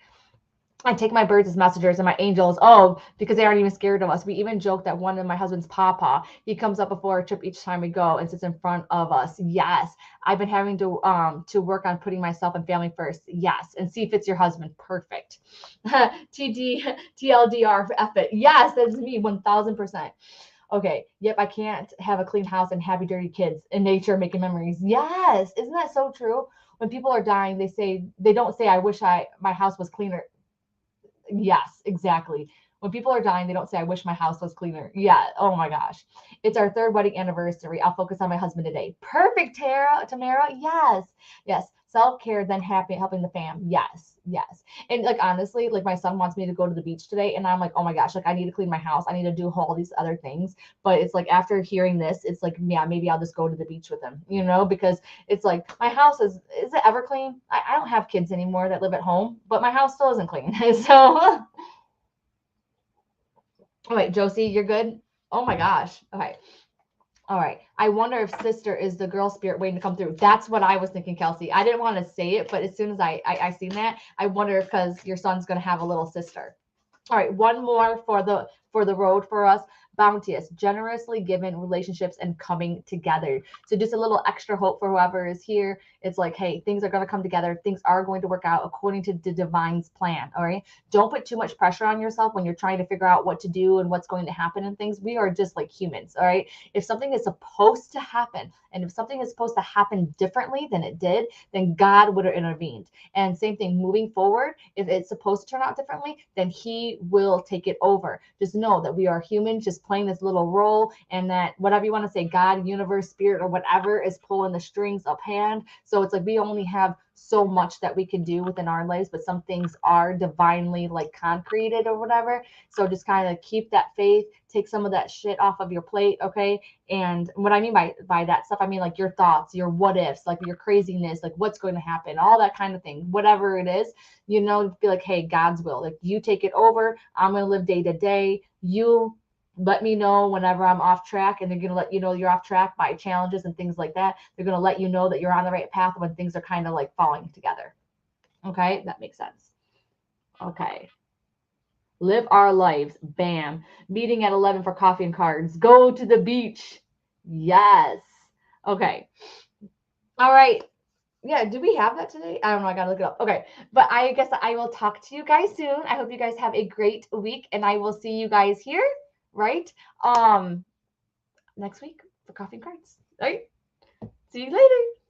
I take my birds as messengers and my angels. Oh, because they aren't even scared of us. We even joke that one of my husband's papa, he comes up before a trip each time we go and sits in front of us. Yes. I've been having to work on putting myself and family first. Yes. And see if it's your husband. Perfect. TLDR, F it. Yes, that's me, 1000%. Okay. Yep. I can't have a clean house and happy, dirty kids in nature making memories. Yes. Isn't that so true? When people are dying, they don't say, I wish my house was cleaner. Yes, exactly. When people are dying, they don't say, I wish my house was cleaner. Yeah. Oh my gosh. It's our third wedding anniversary. I'll focus on my husband today. Perfect, Tamara. Yes. Yes. Self-care, then happy helping the fam. Yes. Yes. And like honestly, like my son wants me to go to the beach today. And I'm like, oh my gosh, like I need to clean my house. I need to do all these other things. But it's like after hearing this, it's like, yeah, maybe I'll just go to the beach with him, because it's like my house is it ever clean? I don't have kids anymore that live at home, but my house still isn't clean. So oh wait, Josie, you're good? Oh my gosh. Okay. All right. I wonder if sister is the girl spirit waiting to come through. That's what I was thinking, Kelsey. I didn't want to say it, but as soon as I seen that, I wonder because your son's gonna have a little sister. All right, one more for the road for us. Bounteous, generously given relationships and coming together. So just a little extra hope for whoever is here. It's like, hey, things are going to come together. Things are going to work out according to the divine's plan. All right. Don't put too much pressure on yourself when you're trying to figure out what to do and what's going to happen and things. We are just like humans. All right. If something is supposed to happen and if something is supposed to happen differently than it did, then God would have intervened. And same thing moving forward, if it's supposed to turn out differently, then he will take it over. Just know that we are humans just playing this little role, and that whatever you want to say, God, universe, spirit, or whatever is pulling the strings up hand. So it's like we only have so much that we can do within our lives, but some things are divinely like concreted or whatever. So just kind of keep that faith, take some of that shit off of your plate, okay? And what I mean by that stuff, I mean like your thoughts, your what ifs, like your craziness, like what's going to happen, all that kind of thing, whatever it is, be like, hey, God's will, like you take it over. I'm going to live day to day. You let me know whenever I'm off track, and they're going to let you know you're off track by challenges and things like that. They're going to let you know that you're on the right path when things are kind of like falling together. Okay, that makes sense. Okay. Live our lives. Bam. Meeting at 11 for coffee and cards. Go to the beach. Yes. Okay. All right. Yeah, do we have that today? I don't know. I gotta look it up. Okay, but I guess I will talk to you guys soon. I hope you guys have a great week, and I will see you guys here, right? Um, next week for coffee and cards. All right. See you later.